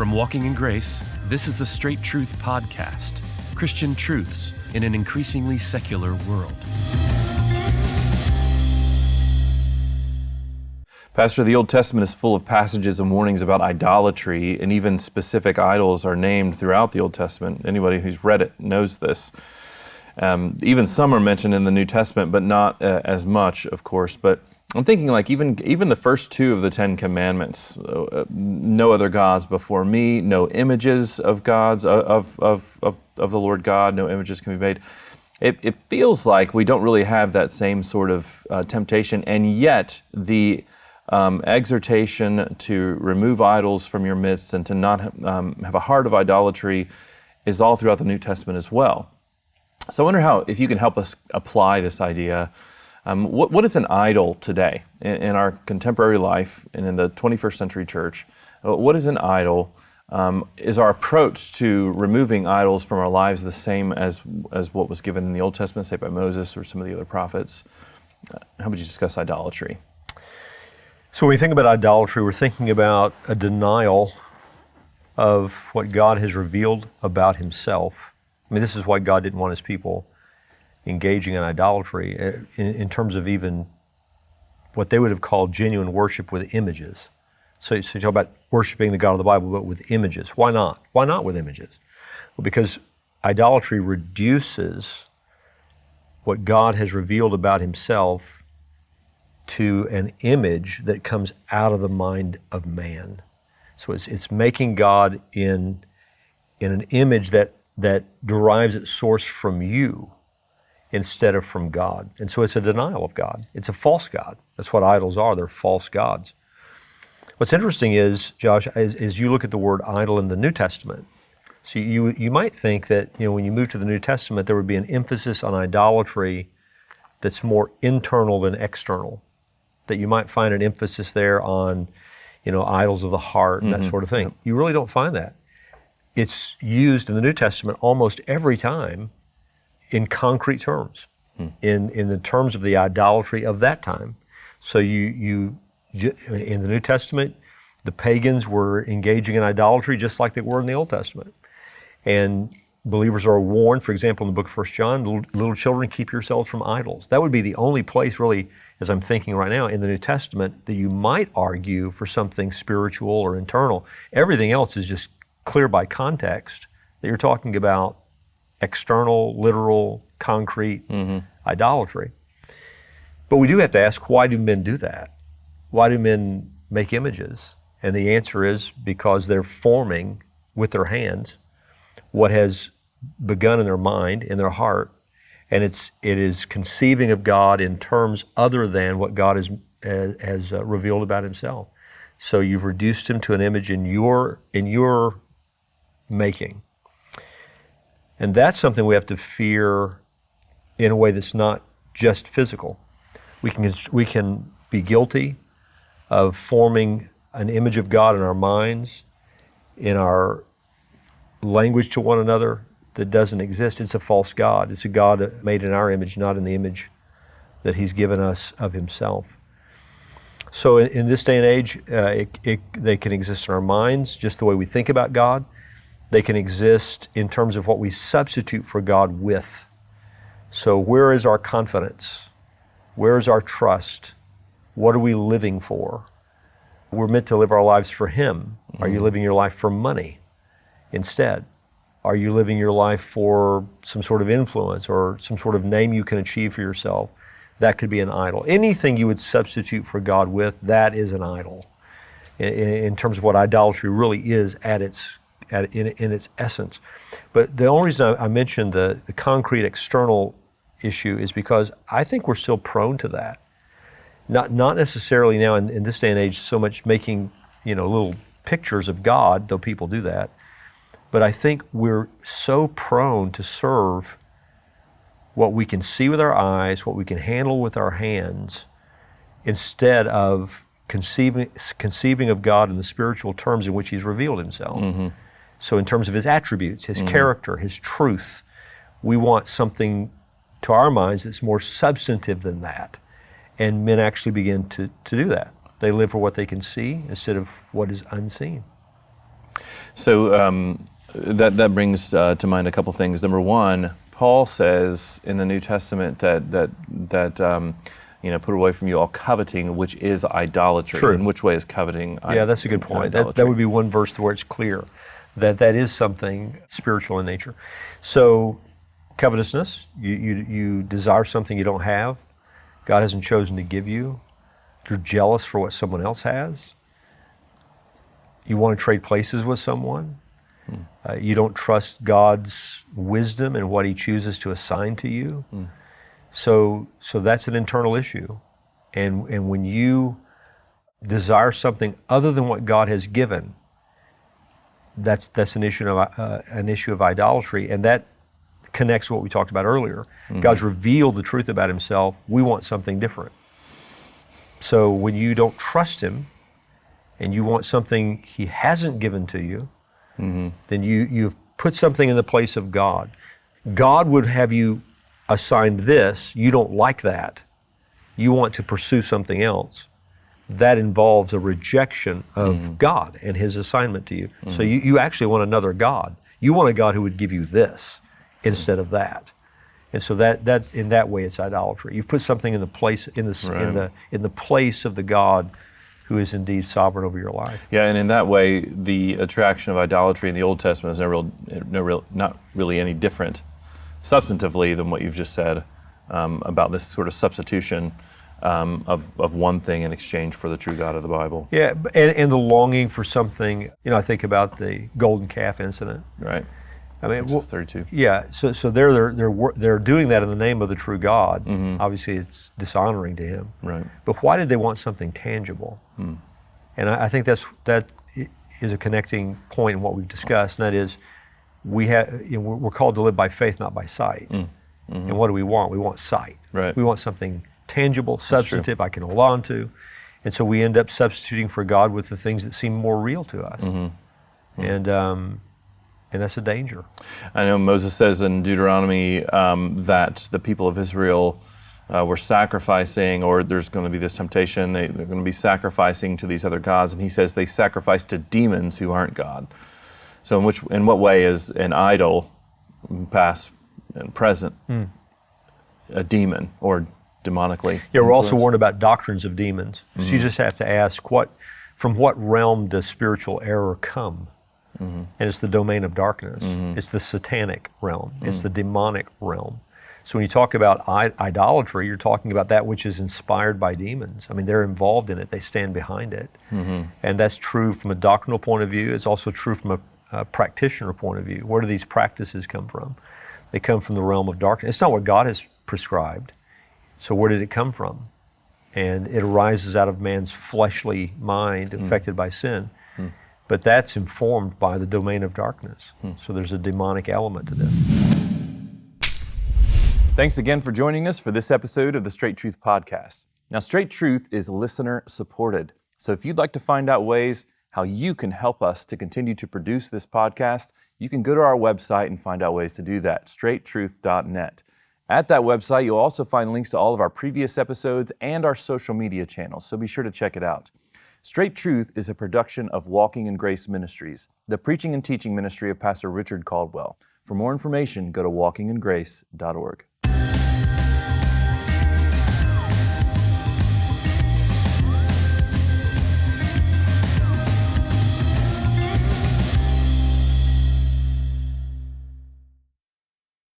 From Walking in Grace, this is the Straight Truth Podcast, Christian truths in an increasingly secular world. Pastor, the Old Testament is full of passages and warnings about idolatry, and even specific idols are named throughout the Old Testament. Anybody who's read it knows this. Even some are mentioned in the New Testament, but not as much, of course. But I'm thinking, like, even the first two of the Ten Commandments, no other gods before me, no images of gods, of the Lord God, no images can be made. It feels like we don't really have that same sort of temptation, and yet the exhortation to remove idols from your midst and to not have a heart of idolatry is all throughout the New Testament as well. So I wonder if you can help us apply this idea. What is an idol today in our contemporary life and in the 21st century church? What is an idol? Is our approach to removing idols from our lives the same as what was given in the Old Testament, say by Moses or some of the other prophets? How would you discuss idolatry? So when we think about idolatry, we're thinking about a denial of what God has revealed about Himself. I mean, this is why God didn't want His people engaging in idolatry in terms of even what they would have called genuine worship with images. So you talk about worshiping the God of the Bible, but with images. Why not? Why not with images? Well, because idolatry reduces what God has revealed about Himself to an image that comes out of the mind of man. So it's making God in an image that derives its source from you instead of from God. And so it's a denial of God. It's a false God. That's what idols are. They're false gods. What's interesting is, Josh, as you look at the word idol in the New Testament, so you might think that, when you move to the New Testament, there would be an emphasis on idolatry that's more internal than external, that you might find an emphasis there on, idols of the heart and that sort of thing. Yep. You really don't find that. It's used in the New Testament almost every time in concrete terms, in the terms of the idolatry of that time. So in the New Testament, the pagans were engaging in idolatry just like they were in the Old Testament. And believers are warned, for example, in the book of 1 John, little children, keep yourselves from idols. That would be the only place really, as I'm thinking right now, in the New Testament that you might argue for something spiritual or internal. Everything else is just clear by context that you're talking about external, literal, concrete idolatry. But we do have to ask, why do men do that? Why do men make images? And the answer is because they're forming with their hands what has begun in their mind, in their heart, and it is conceiving of God in terms other than what God has revealed about Himself. So you've reduced Him to an image in your making. And that's something we have to fear in a way that's not just physical. We can be guilty of forming an image of God in our minds, in our language to one another that doesn't exist. It's a false God. It's a God made in our image, not in the image that He's given us of Himself. So in this day and age, they can exist in our minds, just the way we think about God. They can exist in terms of what we substitute for God with. So where is our confidence? Where is our trust? What are we living for? We're meant to live our lives for Him. Are you living your life for money instead? Are you living your life for some sort of influence or some sort of name you can achieve for yourself? That could be an idol. Anything you would substitute for God with, that is an idol. In terms of what idolatry really is in its essence. But the only reason I mentioned the concrete external issue is because I think we're still prone to that. Not necessarily now in this day and age so much making little pictures of God, though people do that. But I think we're so prone to serve what we can see with our eyes, what we can handle with our hands, instead of conceiving of God in the spiritual terms in which He's revealed Himself. So in terms of His attributes, His character, His truth, we want something to our minds that's more substantive than that. And men actually begin to do that. They live for what they can see instead of what is unseen. So that brings to mind a couple things. Number one, Paul says in the New Testament that put away from you all coveting, which is idolatry. True. In which way is coveting? Yeah, that's a good point. That would be one verse where it's clear that is something spiritual in nature. So, covetousness, you desire something you don't have, God hasn't chosen to give you. You're jealous for what someone else has. You want to trade places with someone. You don't trust God's wisdom and what He chooses to assign to you. So that's an internal issue. And when you desire something other than what God has given, that's an issue of idolatry, and that connects to what we talked about earlier. God's revealed the truth about Himself. We want something different. So when you don't trust Him and you want something He hasn't given to you, then you've put something in the place of God. God would have you assigned this. You don't like that. You want to pursue something else. That involves a rejection of God and His assignment to you. So you actually want another God. You want a God who would give you this instead of that. And so that's in that way it's idolatry. You've put something in the place in the place of the God who is indeed sovereign over your life. Yeah, and in that way, the attraction of idolatry in the Old Testament is not really any different substantively than what you've just said about this sort of substitution of one thing in exchange for the true God of the Bible. Yeah, and the longing for something. I think about the golden calf incident. Right. I mean, Genesis 32. Yeah. So they're doing that in the name of the true God. Obviously, it's dishonoring to Him. Right. But why did they want something tangible? And I think that is a connecting point in what we've discussed, and that is we're called to live by faith, not by sight. And what do we want? We want sight. Right. We want something tangible, substantive, I can hold on to. And so we end up substituting for God with the things that seem more real to us. And that's a danger. I know Moses says in Deuteronomy that the people of Israel were sacrificing, or there's going to be this temptation, they're going to be sacrificing to these other gods, and he says they sacrifice to demons who aren't God. So in what way is an idol, past and present, a demon or demonically? Yeah, we're also warned about doctrines of demons. So you just have to ask, from what realm does spiritual error come? And it's the domain of darkness. It's the satanic realm. It's the demonic realm. So when you talk about idolatry, you're talking about that which is inspired by demons. I mean, they're involved in it. They stand behind it. And that's true from a doctrinal point of view. It's also true from a practitioner point of view. Where do these practices come from? They come from the realm of darkness. It's not what God has prescribed. So where did it come from? And it arises out of man's fleshly mind affected by sin. But that's informed by the domain of darkness. So there's a demonic element to this. Thanks again for joining us for this episode of the Straight Truth Podcast. Now, Straight Truth is listener supported. So if you'd like to find out ways how you can help us to continue to produce this podcast, you can go to our website and find out ways to do that, straighttruth.net. At that website, you'll also find links to all of our previous episodes and our social media channels, so be sure to check it out. Straight Truth is a production of Walking in Grace Ministries, the preaching and teaching ministry of Pastor Richard Caldwell. For more information, go to walkingingrace.org.